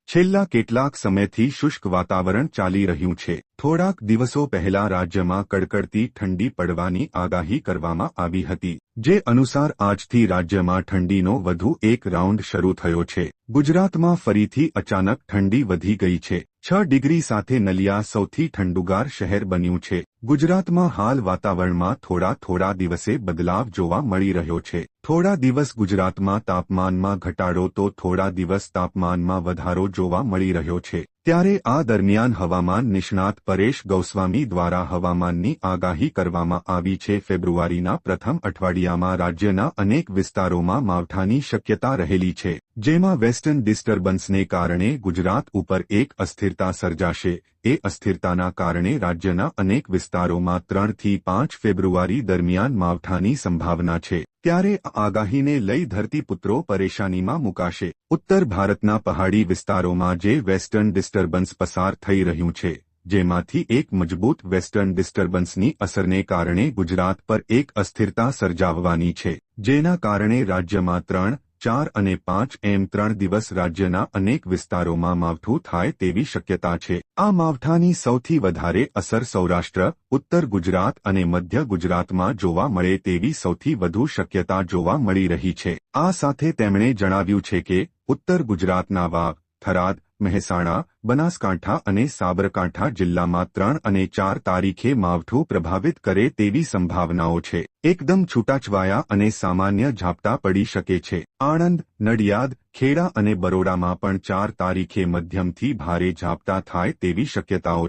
છેલ્લા કેટલાક સમયથી શુષ્ક વાતાવરણ ચાલી રહ્યું છે। થોડાક દિવસો પહેલા રાજ્યમાં કડકડતી ઠંડી પડવાની આગાહી કરવામાં આવી હતી, જે અનુસાર આજથી રાજ્યમાં ઠંડીનો વધુ એક રાઉન્ડ શરૂ થયો છે। ગુજરાતમાં ફરીથી અચાનક ઠંડી વધી ગઈ છે। 6 ડિગ્રી સાથે નલિયા સૌથી ઠંડુગાર શહેર બન્યું છે। ગુજરાતમાં હાલ વાતાવરણમાં થોડા દિવસે બદલાવ જોવા મળી રહ્યો છે। થોડા દિવસ ગુજરાતમાં તાપમાનમાં ઘટાડો તો થોડા દિવસ તાપમાનમાં વધારો જોવા મળી રહ્યો છે। ત્યારે આ દરમિયાન હવામાન નિષ્ણાત પરેશ ગોસ્વામી દ્વારા હવામાનની આગાહી કરવામાં આવી છે। ફેબ્રુઆરીના પ્રથમ અઠવાડિયામાં રાજ્યના અનેક વિસ્તારોમાં માવઠાની શક્યતા રહેલી છે, જેમાં વેસ્ટર્ન ડિસ્ટર્બન્સને કારણે ગુજરાત ઉપર એક અસ્થિરતા સર્જાશે। એ અસ્થિરતાના કારણે રાજ્યના અનેક વિસ્તારોમાં 3 થી 5 ફેબ્રુઆરી દરમિયાન માવઠાની સંભાવના છે। ત્યારે આ આગાહીને લઈ ધરતીપુત્રો પરેશાનીમાં મુકાશે। ઉત્તર ભારતના પહાડી વિસ્તારોમાં જે વેસ્ટર્ન ડિસ્ટર્બન્સ પસાર થઈ રહ્યું છે, જેમાંથી એક મજબૂત વેસ્ટર્ન ડિસ્ટર્બન્સની અસરને કારણે ગુજરાત પર એક અસ્થિરતા સર્જાવવાની છે, જેના કારણે રાજ્યમાં 3, 4 અને 5 એમ 3 દિવસ રાજ્યના અનેક વિસ્તારોમાં માવઠું થાય તેવી શક્યતા છે। આ માવઠાની સૌથી વધારે અસર સૌરાષ્ટ્ર, ઉત્તર ગુજરાત અને મધ્ય ગુજરાતમાં જોવા મળે તેવી સૌથી વધુ શક્યતા જોવા મળી રહી છે। આ સાથે તેમણે જણાવ્યું છે કે ઉત્તર ગુજરાતના વાવ, થરાદ, મહેસાણા, બનાસકાંઠા અને સાબરકાંઠા જિલ્લામાં 3 અને 4 તારીખે માવઠું પ્રભાવિત કરે તેવી સંભાવનાઓ છે। એકદમ છૂટાછવાયા અને સામાન્ય ઝાપટા પડી શકે છે। આણંદ, નડિયાદ, ખેડા અને બરોડામાં પણ 4 તારીખે મધ્યમથી ભારે ઝાપટા થાય તેવી શક્યતાઓ